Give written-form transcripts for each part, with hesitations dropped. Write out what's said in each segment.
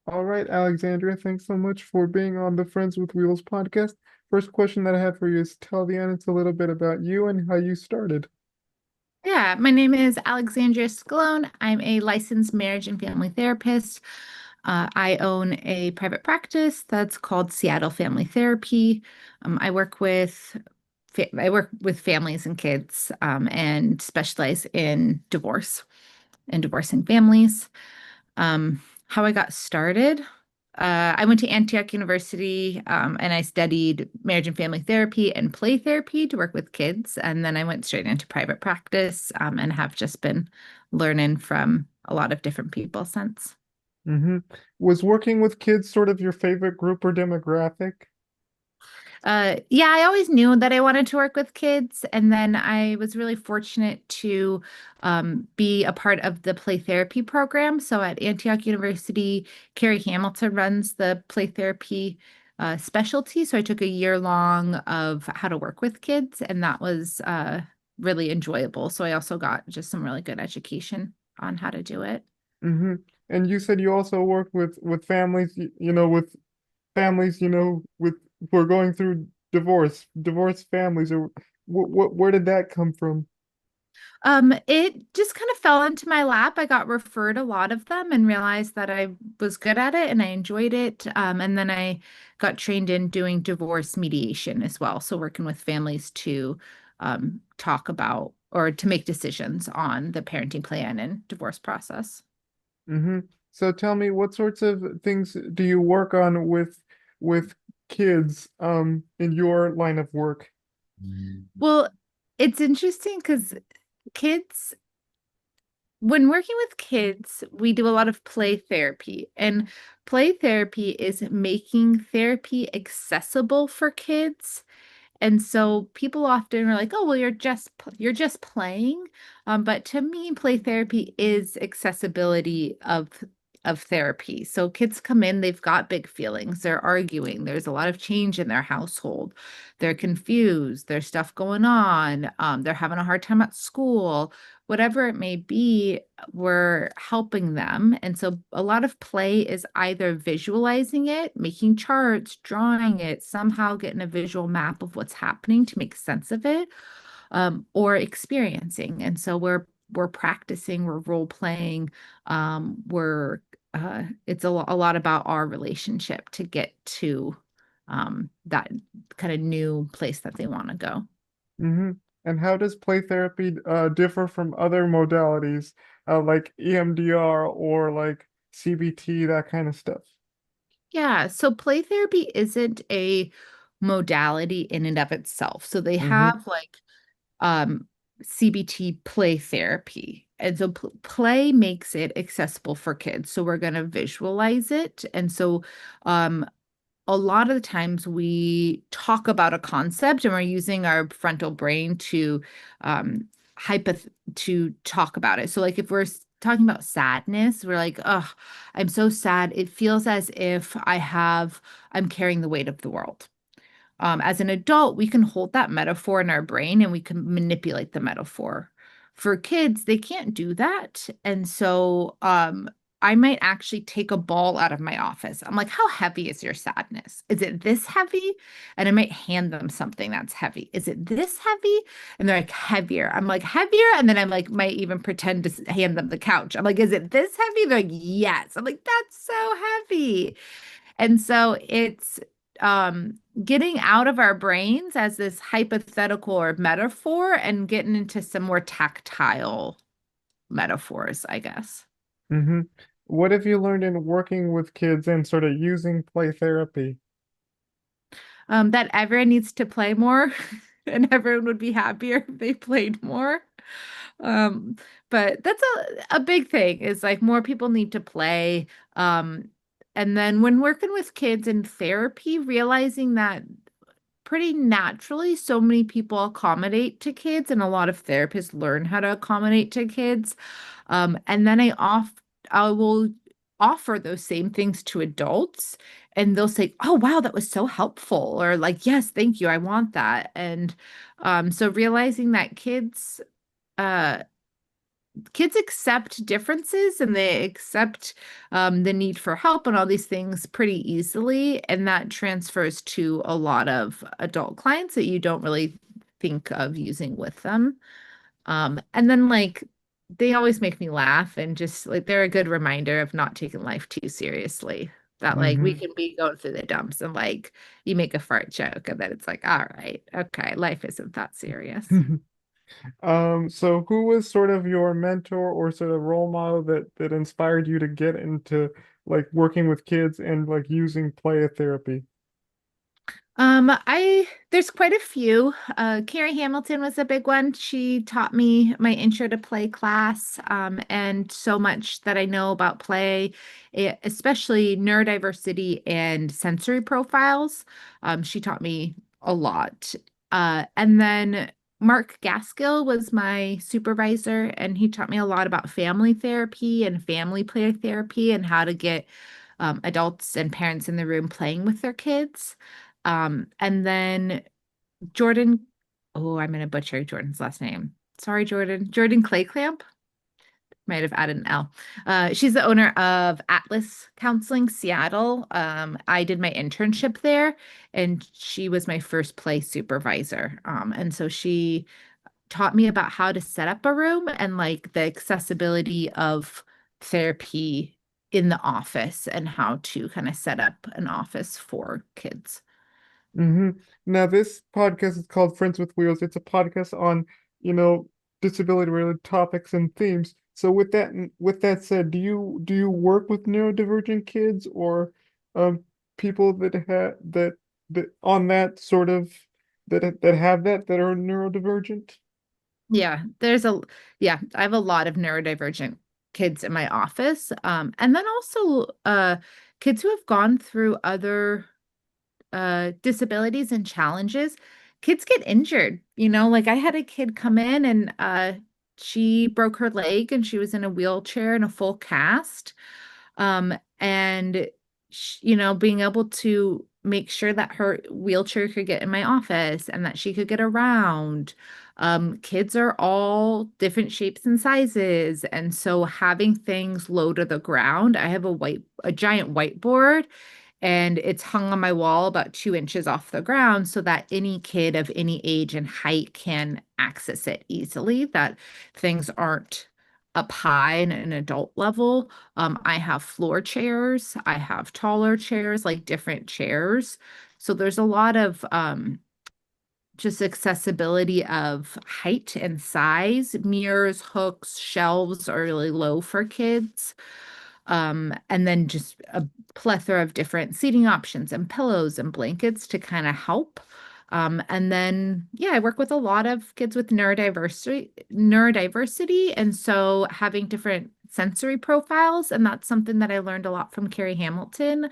All right, Alexandria, thanks so much for being on the Friends with Wheels podcast. First question that I have for you is tell the audience a little bit about you and how you started. Yeah, my name is Alexandria Scalone. I'm a licensed marriage and family therapist. I own a private practice that's called Seattle Family Therapy. I work with families and kids, and specialize in divorce and divorcing families. How I got started. I went to Antioch University, and I studied marriage and family therapy and play therapy to work with kids. And then I went straight into private practice, and have just been learning from a lot of different people since. Mm-hmm. Was working with kids sort of your favorite group or demographic? Yeah, I always knew that I wanted to work with kids. And then I was really fortunate to be a part of the play therapy program. So at Antioch University, Carrie Hamilton runs the play therapy specialty. So I took a year long of how to work with kids, and that was really enjoyable. So I also got just some really good education on how to do it. Mm-hmm. And you said you also work with families, with families, with who are going through divorce families, or where did that come from? It just kind of fell into my lap. I got referred a lot of them and realized that I was good at it and I enjoyed it. And then I got trained in doing divorce mediation as well. So working with families to talk about or to make decisions on the parenting plan and divorce process. Mm-hmm. So tell me, what sorts of things do you work on with kids in your line of work? Well, it's interesting because kids when working with kids, we do a lot of play therapy, and play therapy is making therapy accessible for kids. And so people often are like, "Oh, well, you're just playing." But to me, play therapy is accessibility of therapy. So kids come in, they've got big feelings, they're arguing, there's a lot of change in their household, they're confused, there's stuff going on, they're having a hard time at school, whatever it may be, we're helping them. And so a lot of play is either visualizing it, making charts, drawing it, somehow getting a visual map of what's happening to make sense of it, or experiencing. And so we're practicing, we're role playing, we're it's a lot about our relationship to get to that kind of new place that they want to go. Mm-hmm. And how does play therapy differ from other modalities like EMDR or like CBT, that kind of stuff? Yeah, so play therapy isn't a modality in and of itself. So they Mm-hmm. have like um CBT play therapy. And so play makes it accessible for kids. So we're going to visualize it. And so um a lot of the times we talk about a concept and we're using our frontal brain to hypoth to talk about it. So like if we're talking about sadness, we're like, oh, I'm so sad. It feels as if I'm carrying the weight of the world. As an adult, we can hold that metaphor in our brain and we can manipulate the metaphor. For kids, they can't do that. And so I might actually take a ball out of my office. I'm like, how heavy is your sadness? Is it this heavy? And I might hand them something that's heavy. Is it this heavy? And they're like, heavier. I'm like, heavier. And then I'm like, might even pretend to hand them the couch. I'm like, is it this heavy? They're like, yes. I'm like, that's so heavy. And so it's getting out of our brains as this hypothetical or metaphor and getting into some more tactile metaphors, I guess. Mm-hmm. What have you learned in working with kids and sort of using play therapy? That everyone needs to play more and everyone would be happier if they played more. Um, but that's a big thing is like more people need to play. And then when working with kids in therapy, realizing that pretty naturally so many people accommodate to kids and a lot of therapists learn how to accommodate to kids. And then I will offer those same things to adults and they'll say, "Oh wow, that was so helpful," or like, "Yes, thank you, I want that." And so realizing that kids uh kids accept differences and they accept the need for help and all these things pretty easily. And that transfers to a lot of adult clients that you don't really think of using with them. And then like they always make me laugh and just like they're a good reminder of not taking life too seriously. That like we Hmm. can be going through the dumps and like you make a fart joke and then it's like, all right, okay, life isn't that serious. So who was sort of your mentor or sort of role model that inspired you to get into like working with kids and like using play therapy? There's quite a few. Carrie Hamilton was a big one. She taught me my intro to play class, and so much that I know about play, especially neurodiversity and sensory profiles. She taught me a lot. And then Mark Gaskill was my supervisor, and he taught me a lot about family therapy and family play therapy and how to get adults and parents in the room playing with their kids. And then Jordan, oh, I'm gonna butcher Jordan's last name. Sorry, Jordan. Jordan Clayclamp. Might have added an L. She's the owner of Atlas Counseling Seattle. I did my internship there, and she was my first play supervisor. And so she taught me about how to set up a room and like the accessibility of therapy in the office and how to kind of set up an office for kids. Hmm. Now, this podcast is called Friends with Wheels. It's a podcast on, you know, disability related topics and themes. So with that said, do you work with neurodivergent kids or um people that have that on that sort of that have that are neurodivergent? Yeah, I have a lot of neurodivergent kids in my office. And then also kids who have gone through other disabilities and challenges. Kids get injured, like I had a kid come in and she broke her leg and she was in a wheelchair in a full cast. And being able to make sure that her wheelchair could get in my office and that she could get around. Kids are all different shapes and sizes, and so having things low to the ground. I have a giant whiteboard and it's hung on my wall about 2 inches off the ground so that any kid of any age and height can access it easily, that things aren't up high in an adult level. I have floor chairs, I have taller chairs, like different chairs. So there's a lot of just accessibility of height and size. Mirrors, hooks, shelves are really low for kids. And then just a plethora of different seating options and pillows and blankets to kind of help. And then, yeah, I work with a lot of kids with neurodiversity. And so having different sensory profiles, and that's something that I learned a lot from Carrie Hamilton.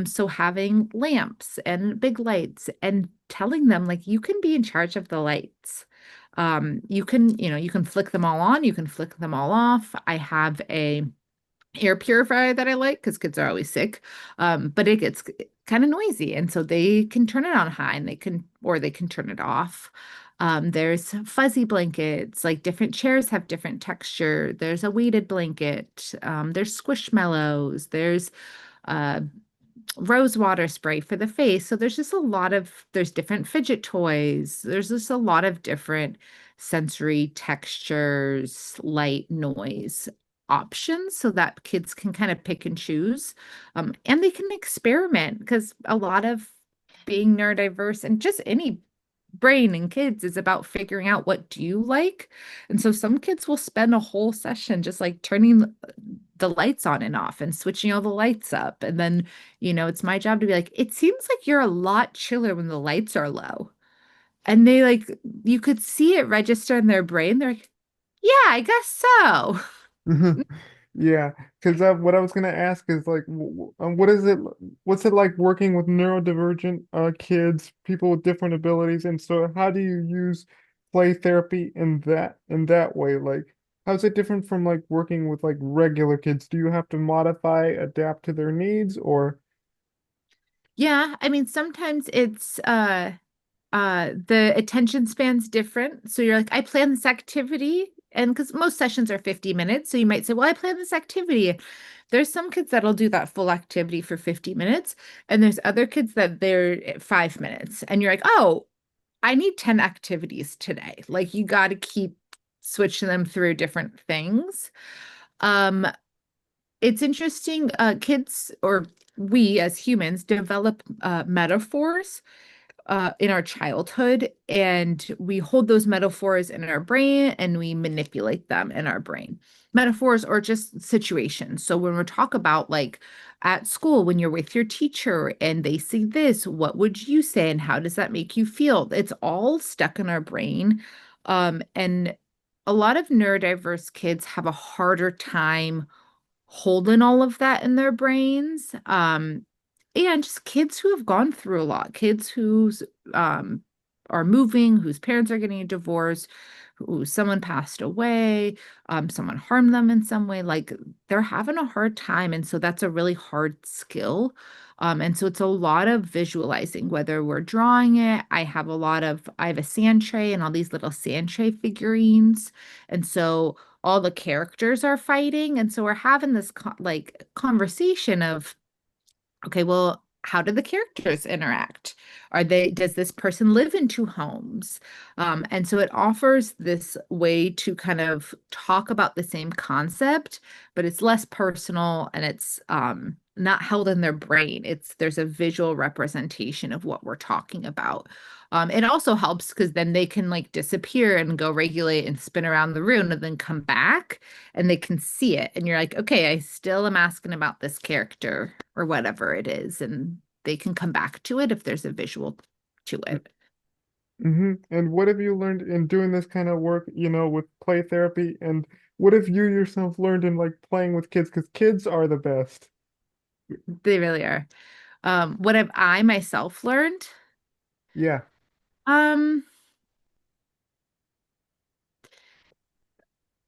So having lamps and big lights and telling them like you can be in charge of the lights. You can flick them all on, you can flick them all off. I have a air purifier that I like because kids are always sick. But it gets kind of noisy. And so they can turn it on high and they can turn it off. There's fuzzy blankets, like different chairs have different texture. There's a weighted blanket. There's squishmallows. There's uh, rose water spray for the face. So there's different fidget toys. There's just a lot of different sensory textures, light, noise options so that kids can kind of pick and choose. And they can experiment because a lot of being neurodiverse and just any brain in kids is about figuring out what do you like. And so some kids will spend a whole session just like turning the lights on and off and switching all the lights up. And then, it's my job to be like, it seems like you're a lot chiller when the lights are low. And they like, you could see it register in their brain. They're like, yeah, I guess so. Yeah, because what I was gonna ask is like, what is it? What's it like working with neurodivergent kids, people with different abilities, and so how do you use play therapy in that way? Like, how's it different from like working with like regular kids? Do you have to modify, adapt to their needs, or? Yeah, I mean, sometimes it's the attention span's different. So you're like, I plan this activity. And because most sessions are 50 minutes, so you might say, well, I planned this activity. There's some kids that'll do that full activity for 50 minutes, and there's other kids that they're at 5 minutes. And you're like, oh, I need 10 activities today. Like you got to keep switching them through different things. Um, it's interesting, kids or we as humans develop metaphors in our childhood, and we hold those metaphors in our brain and we manipulate them in our brain. Metaphors or just situations. So when we talk about like at school, when you're with your teacher and they say this, what would you say and how does that make you feel? It's all stuck in our brain. And a lot of neurodiverse kids have a harder time holding all of that in their brains. And just kids who have gone through a lot, kids who's um are moving, whose parents are getting a divorce, who someone passed away, someone harmed them in some way, like they're having a hard time. And so that's a really hard skill. And so it's a lot of visualizing, whether we're drawing it. I have a sand tray and all these little sand tray figurines. And so all the characters are fighting. And so we're having this like conversation of, okay, well, how do the characters interact? Does this person live in two homes? And so it offers this way to kind of talk about the same concept, but it's less personal and it's not held in their brain. There's a visual representation of what we're talking about. It also helps because then they can like disappear and go regulate and spin around the room and then come back and they can see it. And you're like, okay, I still am asking about this character or whatever it is. And they can come back to it if there's a visual to it. Mm-hmm. And what have you learned in doing this kind of work, with play therapy? And what have you yourself learned in like playing with kids? Because kids are the best. They really are. What have I myself learned? Yeah. Um,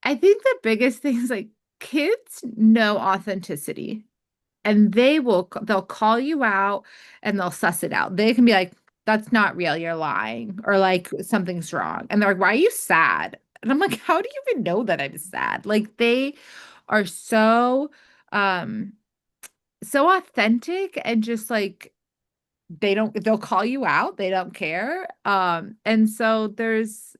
I think the biggest thing is like kids know authenticity and they'll call you out and they'll suss it out. They can be like, that's not real, you're lying, or like something's wrong. And they're like, why are you sad? And I'm like, how do you even know that I'm sad? Like they are um so authentic and just like they'll call you out, they don't care. And so there's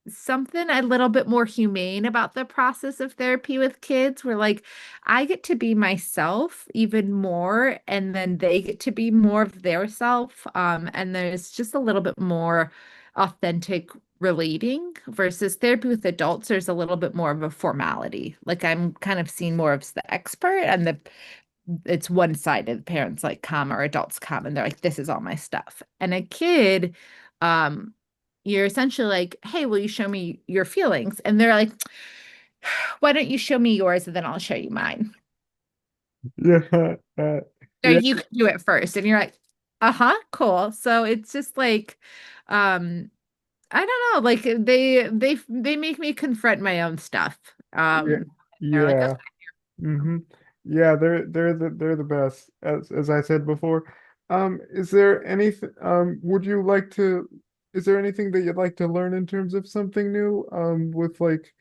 something a little bit more humane about the process of therapy with kids where like I get to be myself even more and then they get to be more of their self. And there's just a little bit more authentic relating versus therapy with adults. There's a little bit more of a formality. Like I'm kind of seen more of the expert and it's one-sided. Parents like come or adults come and they're like, this is all my stuff. And a kid, um, you're essentially like, hey, will you show me your feelings? And they're like, why don't you show me yours and then I'll show you mine. Yeah. Or Yeah. you can do it first. And you're like, uh-huh, cool. So it's just like, um, I don't know, like they make me confront my own stuff. Yeah. They're like, okay. Yeah. Mm-hmm. Yeah, they're the best, as I said before. Is there anything would you like to is there anything that you'd like to learn in terms of something new? With like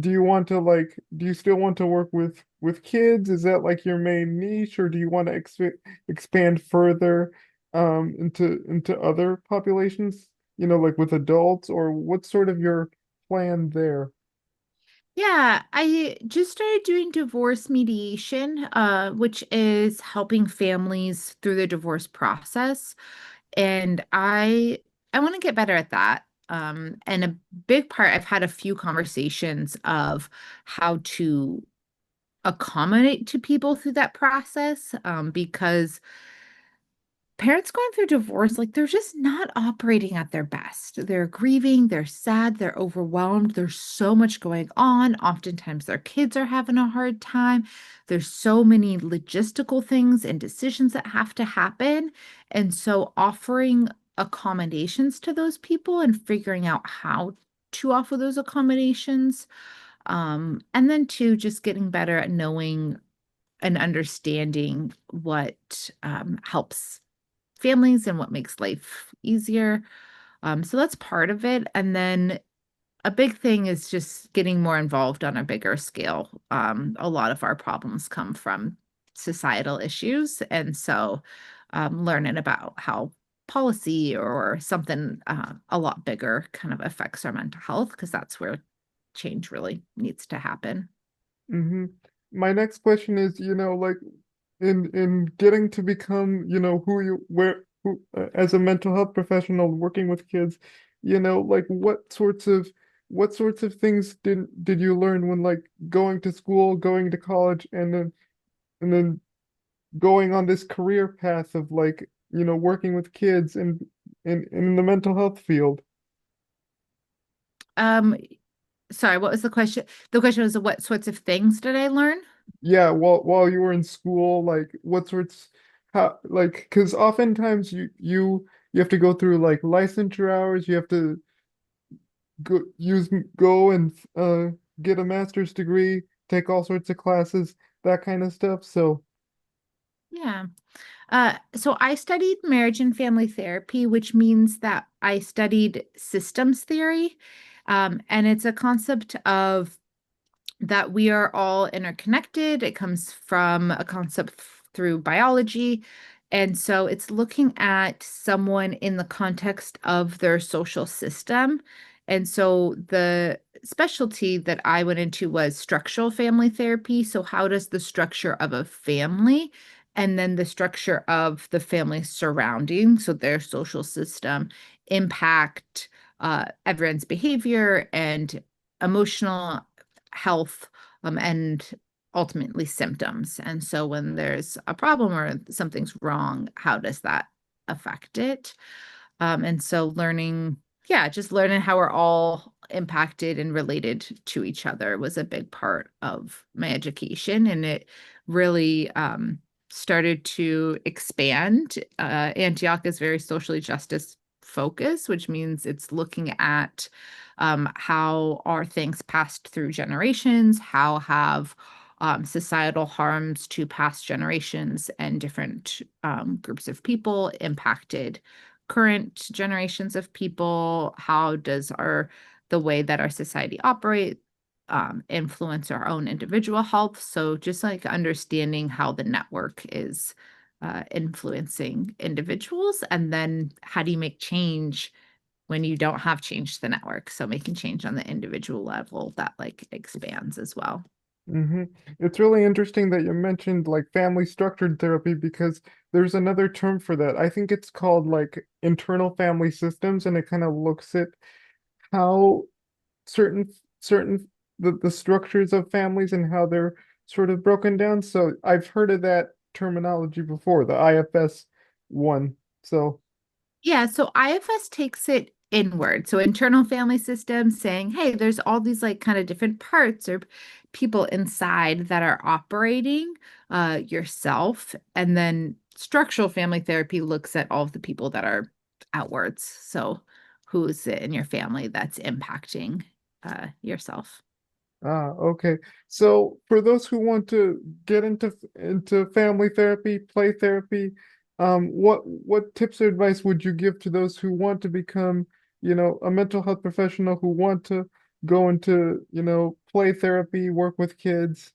do you still want to work with kids? Is that like your main niche, or do you want to expand further into other populations, like with adults, or what's sort of your plan there? Yeah, I just started doing divorce mediation, which is helping families through the divorce process. And I want to get better at that. And a big part, I've had a few conversations of how to accommodate to people through that process, because parents going through divorce, like they're just not operating at their best. They're grieving, they're sad, they're overwhelmed. There's so much going on. Oftentimes, their kids are having a hard time. There's so many logistical things and decisions that have to happen. And so, offering accommodations to those people and figuring out how to offer those accommodations. And then, two, just getting better at knowing and understanding what helps families and what makes life easier. So that's part of it. And then a big thing is just getting more involved on a bigger scale. A lot of our problems come from societal issues. And so learning about how policy or something a lot bigger kind of affects our mental health, because that's where change really needs to happen. Hmm. My next question is, like in getting to become, who you where who as a mental health professional working with kids, like what sorts of things did you learn when like going to school, going to college, and then going on this career path of like, working with kids and in the mental health field? Um, Sorry, what was the question? The question was, what sorts of things did I learn? Yeah, while you were in school, like what sorts, how, like, because oftentimes you have to go through like licensure hours, you have to go and get a master's degree, take all sorts of classes, that kind of stuff. So, Yeah. So I studied marriage and family therapy, which means that I studied systems theory. And it's a concept of that we are all interconnected. It comes from a concept through biology. And so it's looking at someone in the context of their social system. And so the specialty that I went into was structural family therapy. So, how does the structure of a family and then the structure of the family surrounding, so their social system, impact everyone's behavior and emotional health, and ultimately symptoms. And so when there's a problem or something's wrong, how does that affect it? And so learning, yeah, just learning how we're all impacted and related to each other was a big part of my education. And it really started to expand. Antioch is very socially justice focused, which means it's looking at how are things passed through generations, how have societal harms to past generations and different groups of people impacted current generations of people? How does the way that our society operate influence our own individual health? So just like understanding how the network is influencing individuals, and then how do you make change when you don't have change to the network? So making change on the individual level that like expands as well. hmm, it's really interesting that you mentioned like family structured therapy because there's another term for that. I think it's called like internal family systems, and it kind of looks at how certain certain the structures of families and how they're sort of broken down. So I've heard of that terminology before, the IFS one. So, Yeah, so IFS takes it inward. So internal family system saying, hey, there's all these like kind of different parts or people inside that are operating yourself. And then structural family therapy looks at all of the people that are outwards. So who's in your family that's impacting yourself? okay. So for those who want to get into family therapy, play therapy, what tips or advice would you give to those who want to become, a mental health professional who want to go into, play therapy, work with kids?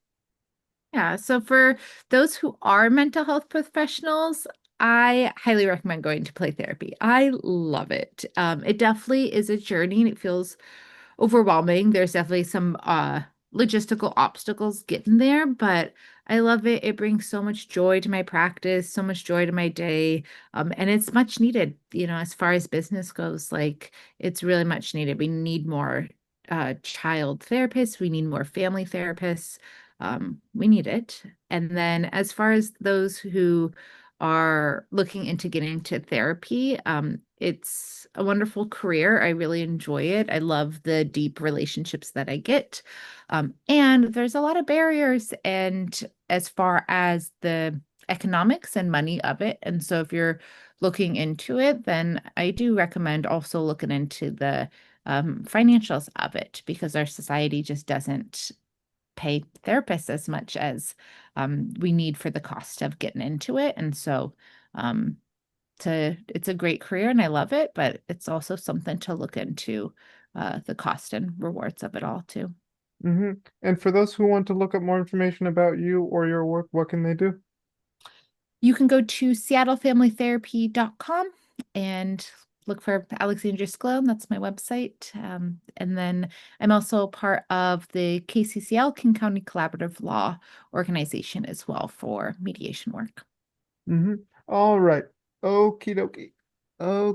Yeah, so for those who are mental health professionals, I highly recommend going to play therapy. I love it. It definitely is a journey and it feels overwhelming. There's definitely some logistical obstacles getting there, but I love it. It brings so much joy to my practice, so much joy to my day. And it's much needed, as far as business goes, like it's really much needed. We need more child therapists, we need more family therapists. We need it. And then as far as those who are looking into getting into therapy, it's a wonderful career. I really enjoy it. I love the deep relationships that I get. And there's a lot of barriers and as far as the economics and money of it. And so if you're looking into it, then I do recommend also looking into the financials of it, because our society just doesn't pay therapists as much as we need for the cost of getting into it. And so it's a great career and I love it, but it's also something to look into the cost and rewards of it all too. Mm-hmm. And for those who want to look up more information about you or your work, what can they do? You can go to seattlefamilytherapy.com and look for Alexandria Scalone. That's my website. And then I'm also part of the KCCL, King County Collaborative Law Organization as well for mediation work. Mm-hmm. All right. Okie dokie. Okay.